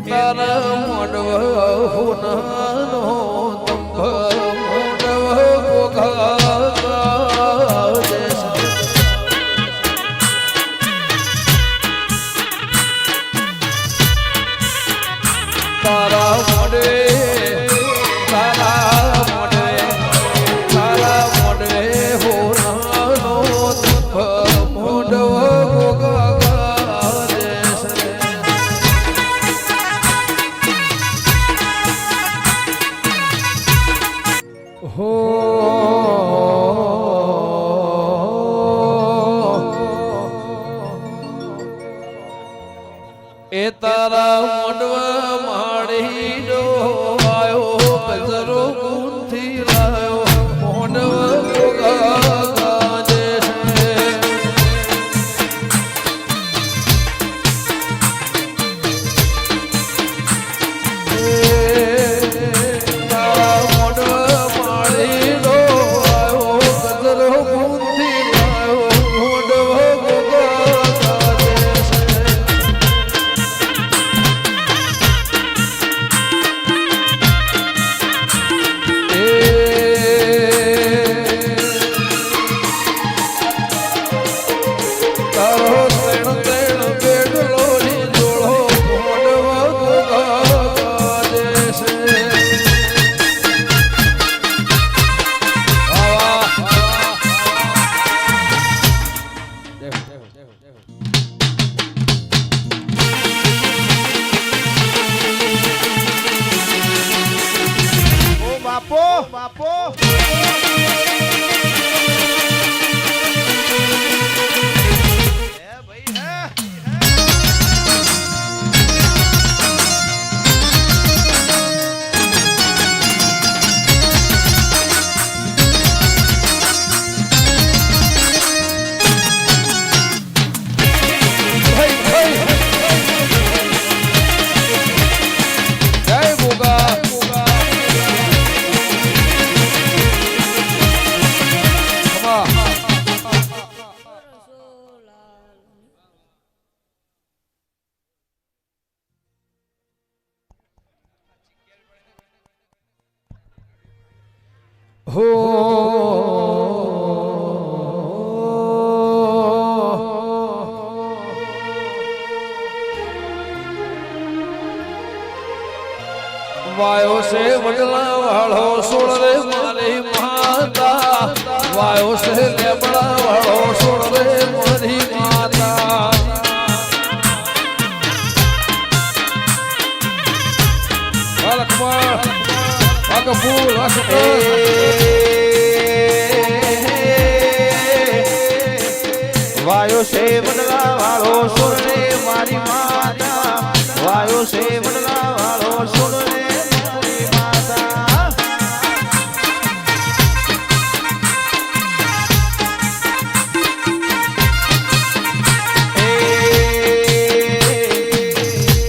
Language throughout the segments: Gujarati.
તારા મોડવ હુનાનો તંભ મોડવ ગોગા તારા મોડવે હુનાનો તંભ મોડવ ગોગા હો એ તારા મોડવા માડી ડો આયો કજરો ગુંથી લાયો મોડવા ગાજે બાપો હો વાયો સે વડલા વાળો સોળ રે મારી માતા વાયો સે લેબડા વાળો સોળ રે મારી માતા અલકમા અકબૂલ વાયો સે વડલા વાળો સોળ રે મારી માતા વાયો સે વડલા વાળો સોળ રે મારી માતા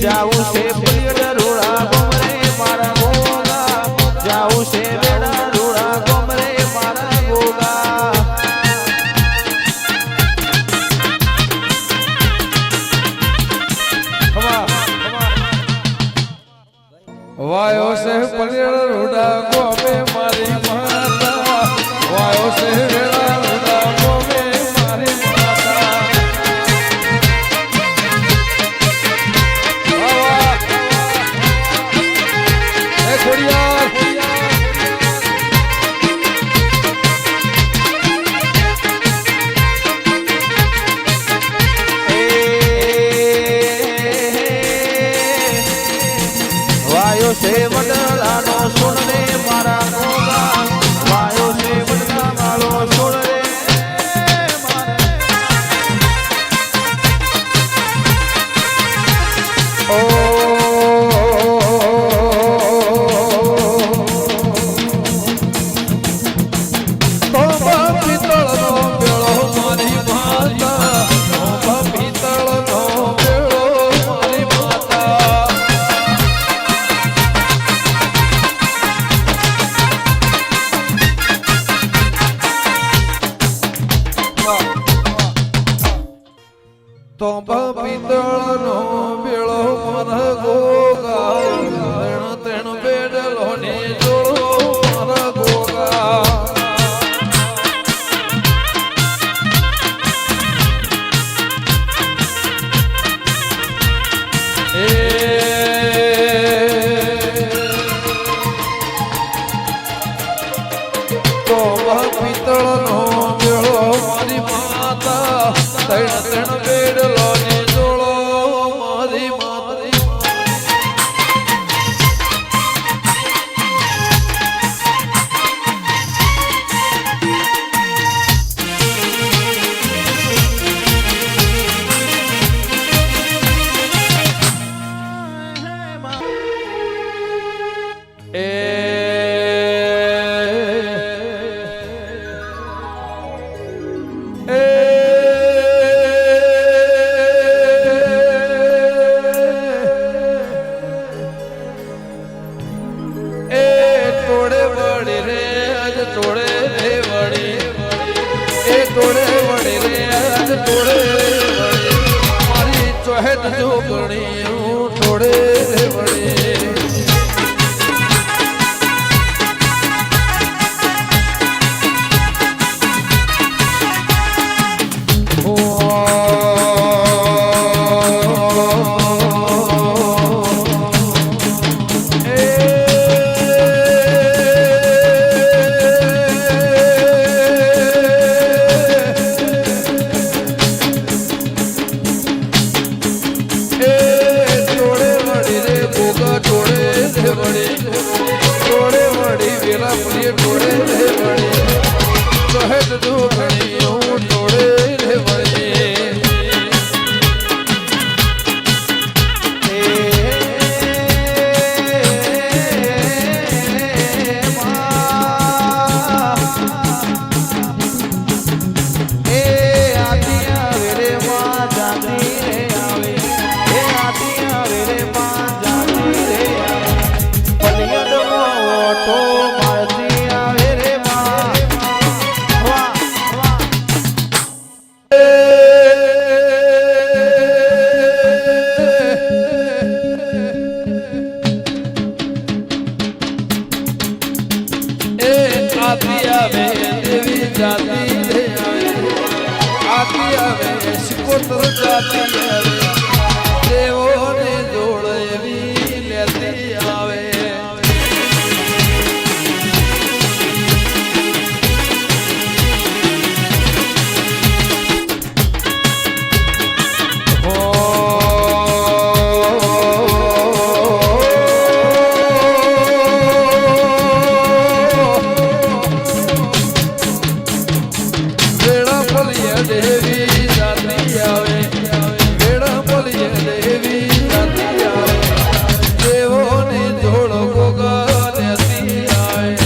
જાવું છે પીડ રોડા ગોમરે મારા ગોગા જાવું છે વેડા રોડા ગોમરે મારા ગોગા તો પિત્તળનો બેળો મર ગોગા તેણ બેડલો ને જોડો મર ગોગા પિત્તળનો બેળો મારી માતા ત્રણ બેડલો ને જોડો મારી માતા દેવોને જોડવી લેતી આવે દેવી જાતી આવે વેડા બોલીએ દેવી જાતી આવે દેવોને જોડો ગોગા લેતી આવે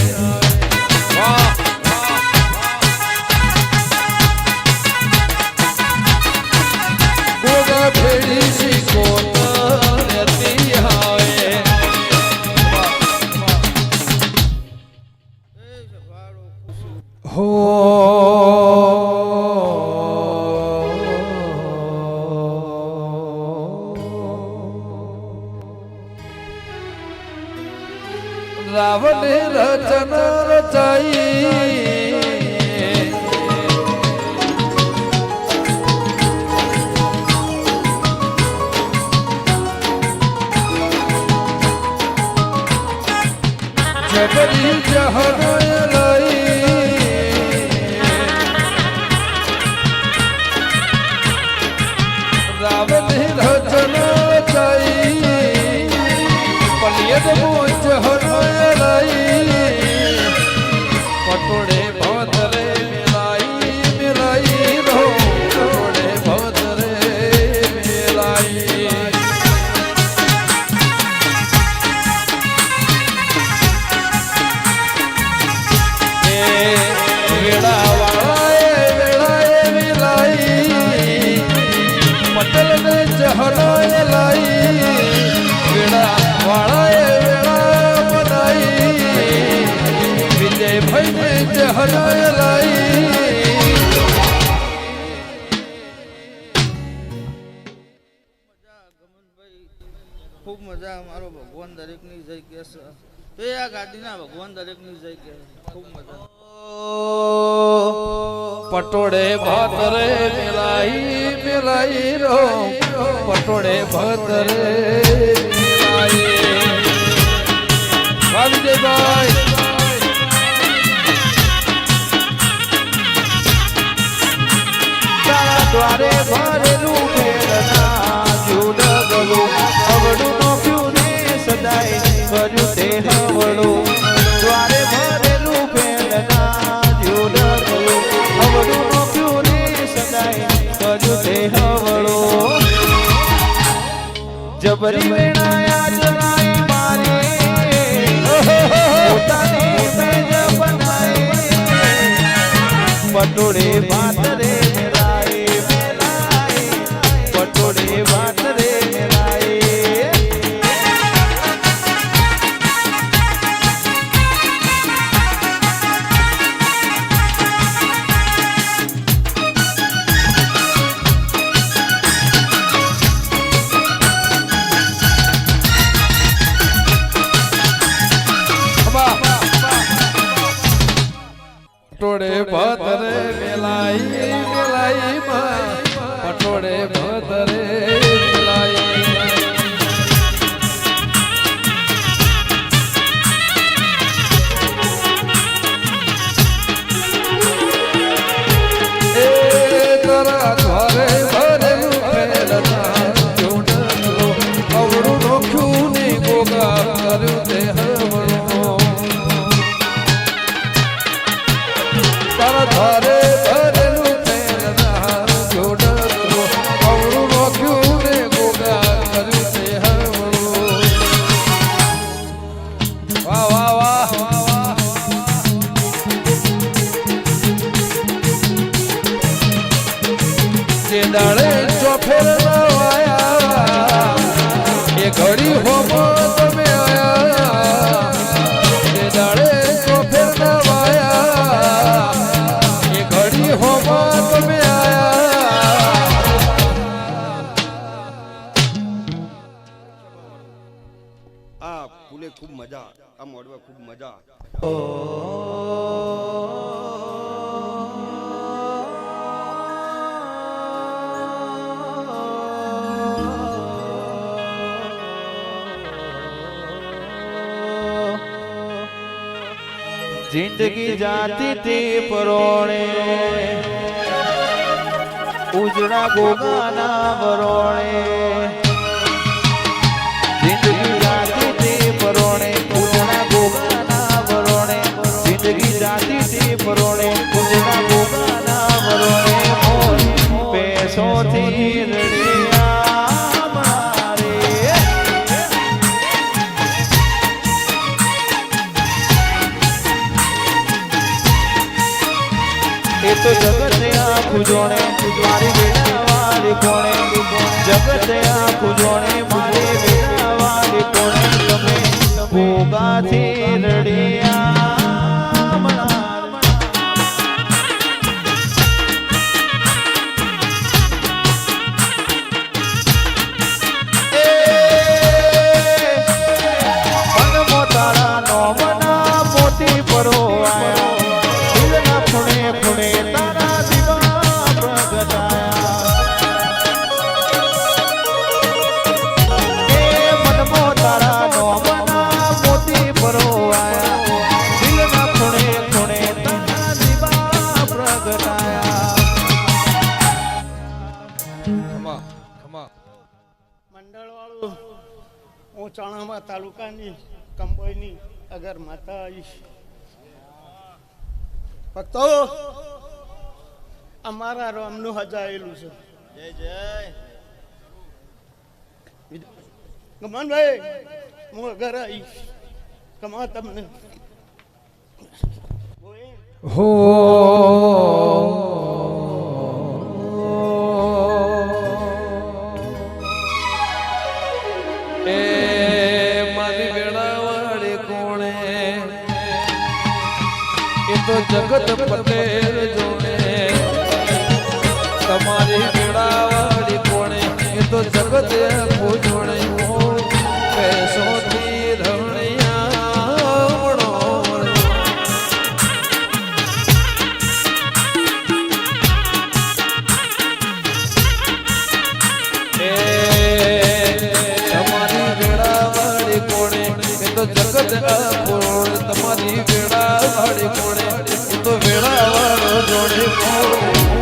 વાહ ગોગા ફેરી શીખો લેતી આવે હો રાવણ રચના રચાઈ જબરી જહનાય લઈ રાવણ રચના રચાઈ પલિયદ મોચ હનાય પટોળે ભવતરે મિલાઈ રહો પટોળે ભવતરે મિલાઈ વેળાએ મિલાઈ પટલ ને જહનાય લાઈ વેળા વાળાએ વેળા બનાઈ વિજય ભાઈ ને જહનાય લાઈ ખૂબ મજા મારો ભગવાન દરેકની જય કે છે તો એ આ ગાડીના ભગવાન દરેકની જય કે ખૂબ મજા પટોળે ભાતરે મિલાઈ મિલાઈ રો પટોળે ભાતરે મિલાઈ વાલીજયભાઈ તારા દ્વારે ભરેલું ભેળના જુડગલું અવડું નોખ્યું ને સદાય કર્યું તે હવળું દ્વારે ભરેલું ભેળના જુડગલું અવડું નોખ્યું ને સદાય કર્યું તે હવળું જબરી વેણાયા જણાઈ મારે પોતાની મેજ બનાય પટોળે ભાતરે પટોળે ભાતરે મેલાય પટોળે ભાતરે મિલાઈ મિલાઈ માં પટોળે ભાતરે મિલાઈ એ તારા દ્વારે ભરેલું ભેળના જોડલો અવળું નોખ્યું ને ગોગા કર્યું તે હવળું તારા દ્વારે ભરેલું ભેળના જોડલો અવળું નોખ્યું ને ગોગા કર્યું તે હવળું વાહ વાહ વાહ જે દાડે ચોફેર વાયા એ ઘડી હોમો તમે આયા જે દાડે ચોફેર વાયા એ ઘડી હોમો તમે આયા આ ફૂલે ખૂબ મજા આ મોડવા ખૂબ મજા જિંદગી જાતી તે પરોણે ઉજળા ગોગાના વરોણે જિંદગી જાતી તે પરોણે ઉજળા ગોગાના વરોણે જિંદગી જાતી તે પરોણે ઉજળા ગોગાના વરોણે મોર પેસોથી રડિયા મારે એ તો જગત આખું જોણે મારી વેળા વાળી કોણે જગત આખું જોણે મારી વેળા વાળી કોણે તમે ભોગાથી રડિયા મનાર મનમો તારા નો મના મોતી પરો આયા દિલના ખૂણે ખૂણે તારા દીવા પ્રગટાયા એ મનમો તારા નો મના મોતી પરોવાયા દિલના ખૂણે ખૂણે તારા દીવા પ્રગટાયા ખમા ખમા મંડળ વાળું હું ચાણામા તાલુકાની કંબોઈની અગર માતા આવીશ ભક્તો અમારા રામનું હજાયેલું છે જય જય ગમનભાઈ હું અગર આવીશ કમા તમને હો એ મારી વેળાવાળી કોણે એ તો જગત પટેલ જોણે તમારી વેળાવાળી કોણે એ તો જગત પૂજોણે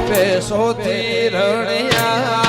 પેશોથી રણિયા